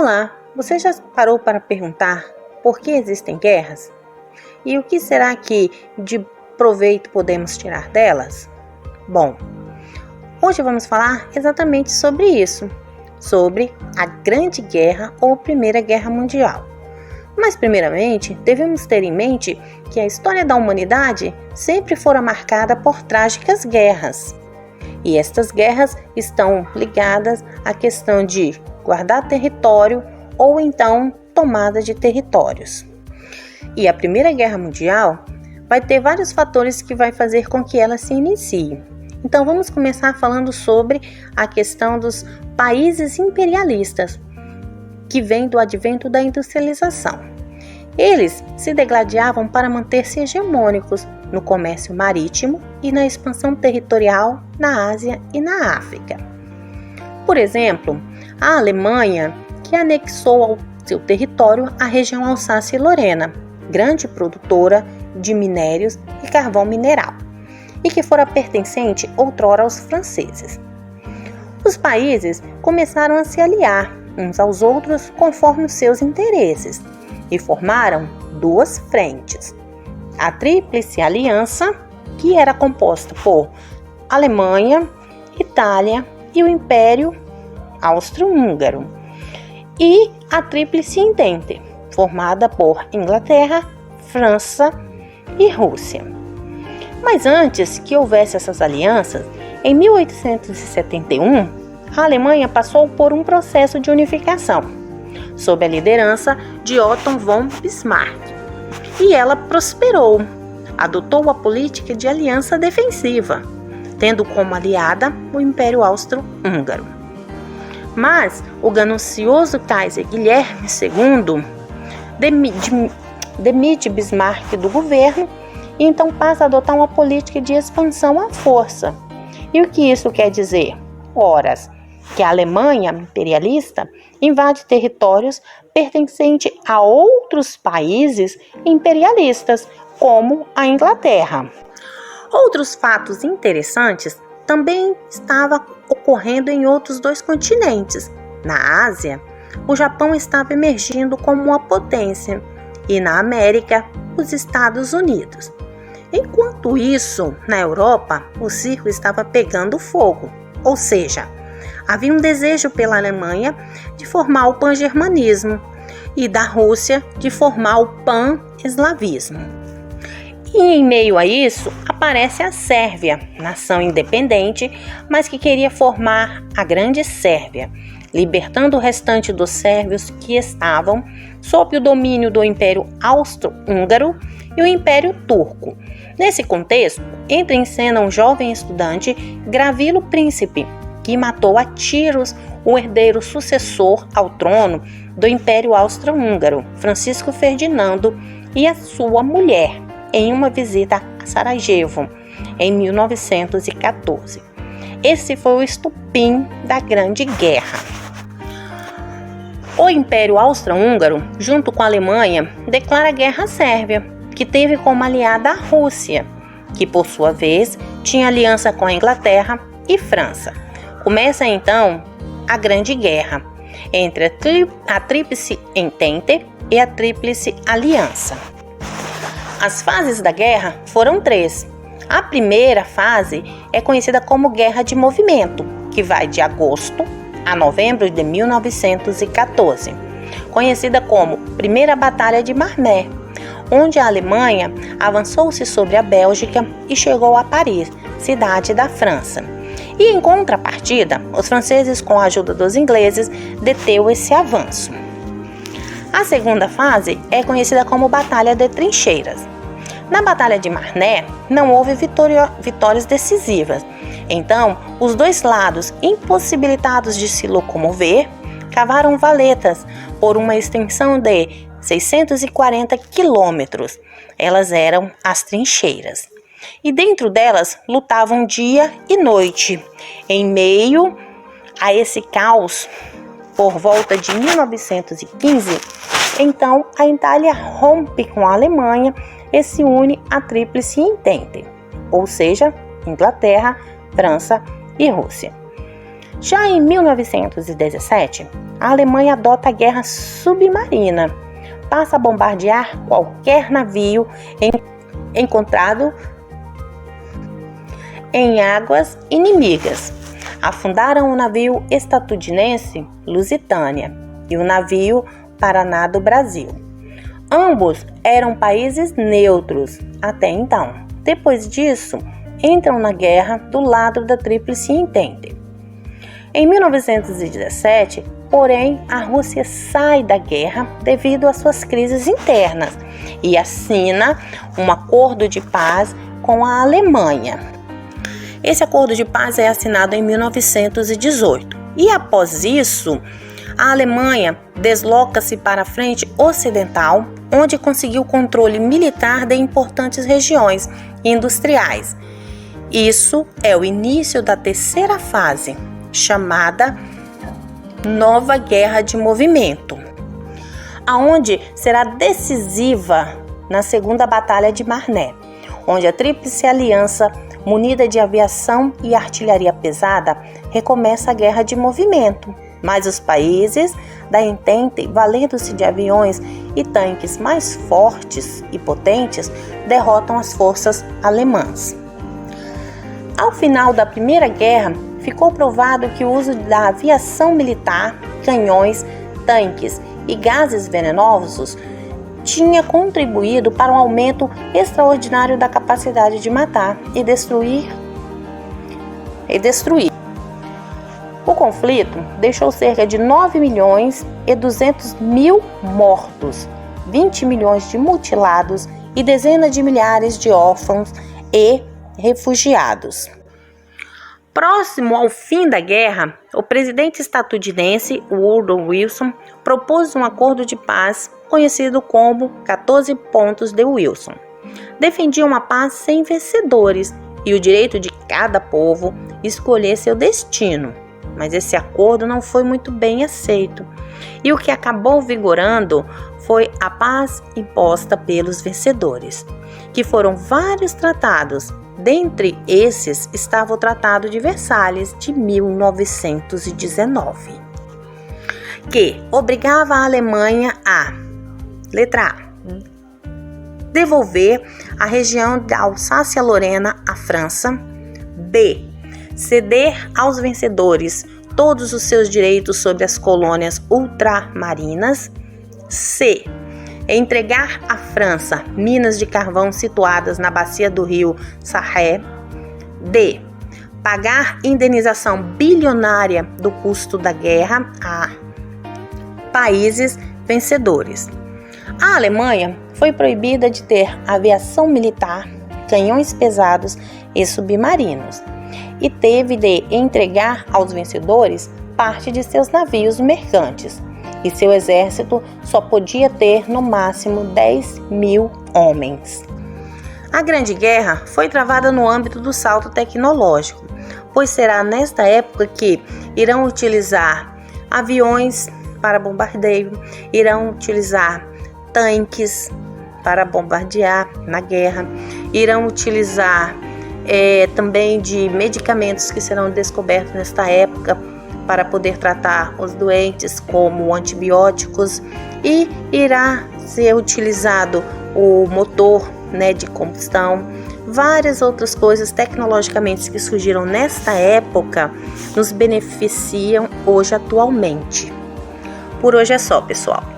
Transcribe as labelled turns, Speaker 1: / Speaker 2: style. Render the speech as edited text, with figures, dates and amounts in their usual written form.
Speaker 1: Olá, você já parou para perguntar por que existem guerras? E o que será que de proveito podemos tirar delas? Bom, hoje vamos falar exatamente sobre isso, sobre a Grande Guerra ou Primeira Guerra Mundial. Mas primeiramente, devemos ter em mente que a história da humanidade sempre fora marcada por trágicas guerras. E estas guerras estão ligadas à questão de guardar território ou então tomada de territórios. E a Primeira Guerra Mundial vai ter vários fatores que vai fazer com que ela se inicie. Então vamos começar falando sobre a questão dos países imperialistas, que vem do advento da industrialização. Eles se degladiavam para manter-se hegemônicos no comércio marítimo e na expansão territorial na Ásia e na África. Por exemplo, a Alemanha, que anexou ao seu território a região Alsácia-Lorena, grande produtora de minérios e carvão mineral, e que fora pertencente outrora aos franceses. Os países começaram a se aliar uns aos outros conforme os seus interesses e formaram duas frentes. A Tríplice Aliança, que era composta por Alemanha, Itália e o Império Austro-Húngaro, e a Tríplice Entente, formada por Inglaterra, França e Rússia. Mas antes que houvesse essas alianças, em 1871, a Alemanha passou por um processo de unificação, sob a liderança de Otto von Bismarck, e ela prosperou, adotou a política de aliança defensiva, tendo como aliada o Império Austro-Húngaro. Mas o ganancioso Kaiser Guilherme II demite Bismarck do governo e então passa a adotar uma política de expansão à força. E o que isso quer dizer? Ora, que a Alemanha imperialista invade territórios pertencentes a outros países imperialistas, como a Inglaterra. Outros fatos interessantes também estavam ocorrendo em outros dois continentes. Na Ásia, o Japão estava emergindo como uma potência, e na América, os Estados Unidos. Enquanto isso, na Europa, o circo estava pegando fogo, ou seja, havia um desejo pela Alemanha de formar o pan-germanismo e da Rússia de formar o pan-eslavismo. E em meio a isso, aparece a Sérvia, nação independente, mas que queria formar a Grande Sérvia, libertando o restante dos sérvios que estavam sob o domínio do Império Austro-Húngaro e o Império Turco. Nesse contexto, entra em cena um jovem estudante, Gavrilo Príncipe, que matou a tiros o herdeiro sucessor ao trono do Império Austro-Húngaro, Francisco Ferdinando, e a sua mulher, em uma visita a Sarajevo, em 1914. Esse foi o estopim da Grande Guerra. O Império Austro-Húngaro, junto com a Alemanha, declara guerra à Sérvia, que teve como aliada a Rússia, que por sua vez tinha aliança com a Inglaterra e França. Começa então a Grande Guerra entre a Tríplice Entente e a Tríplice Aliança. As fases da guerra foram três. A primeira fase é conhecida como Guerra de Movimento, que vai de agosto a novembro de 1914, conhecida como Primeira Batalha de Marne, onde a Alemanha avançou-se sobre a Bélgica e chegou a Paris, cidade da França. E em contrapartida, os franceses, com a ajuda dos ingleses, deteu esse avanço. A segunda fase é conhecida como Batalha de Trincheiras. Na Batalha de Marne, não houve vitórias decisivas. Então, os dois lados, impossibilitados de se locomover, cavaram valetas por uma extensão de 640 quilômetros. Elas eram as trincheiras. E dentro delas lutavam dia e noite. Em meio a esse caos, por volta de 1915, então a Itália rompe com a Alemanha e se une à Tríplice Entente, ou seja, Inglaterra, França e Rússia. Já em 1917, a Alemanha adota a guerra submarina, passa a bombardear qualquer navio encontrado em águas inimigas. Afundaram o navio estadunidense Lusitânia e o navio Paraná do Brasil. Ambos eram países neutros até então. Depois disso, entram na guerra do lado da Tríplice Entente. Em 1917, porém, a Rússia sai da guerra devido às suas crises internas e assina um acordo de paz com a Alemanha. Esse acordo de paz é assinado em 1918 e, após isso, a Alemanha desloca-se para a frente ocidental, onde conseguiu controle militar de importantes regiões industriais. Isso é o início da terceira fase, chamada Nova Guerra de Movimento, aonde será decisiva na Segunda Batalha de Marne, onde a Tríplice Aliança, munida de aviação e artilharia pesada, recomeça a guerra de movimento. Mas os países da Entente, valendo-se de aviões e tanques mais fortes e potentes, derrotam as forças alemãs. Ao final da Primeira Guerra, ficou provado que o uso da aviação militar, canhões, tanques e gases venenosos tinha contribuído para um aumento extraordinário da capacidade de matar e destruir. O conflito deixou cerca de 9 milhões e 200 mil mortos, 20 milhões de mutilados e dezenas de milhares de órfãos e refugiados. Próximo ao fim da guerra, o presidente estadunidense Woodrow Wilson propôs um acordo de paz conhecido como 14 Pontos de Wilson. Defendia uma paz sem vencedores e o direito de cada povo escolher seu destino. Mas esse acordo não foi muito bem aceito, e o que acabou vigorando foi a paz imposta pelos vencedores, que foram vários tratados. Dentre esses estava o Tratado de Versalhes de 1919, que obrigava a Alemanha a, letra A, devolver a região da Alsácia-Lorena à França, B, ceder aos vencedores todos os seus direitos sobre as colônias ultramarinas, C, entregar à França minas de carvão situadas na bacia do rio Sarre, D, pagar indenização bilionária do custo da guerra a países vencedores. A Alemanha foi proibida de ter aviação militar, canhões pesados e submarinos, e teve de entregar aos vencedores parte de seus navios mercantes, e seu exército só podia ter no máximo 10 mil homens. A Grande Guerra foi travada no âmbito do salto tecnológico, pois será nesta época que irão utilizar aviões para bombardeio, irão utilizar tanques para bombardear na guerra, irão utilizar também de medicamentos que serão descobertos nesta época para poder tratar os doentes, como antibióticos, e irá ser utilizado o motor, de combustão. Várias outras coisas tecnologicamente que surgiram nesta época nos beneficiam hoje atualmente. Por hoje é só, pessoal.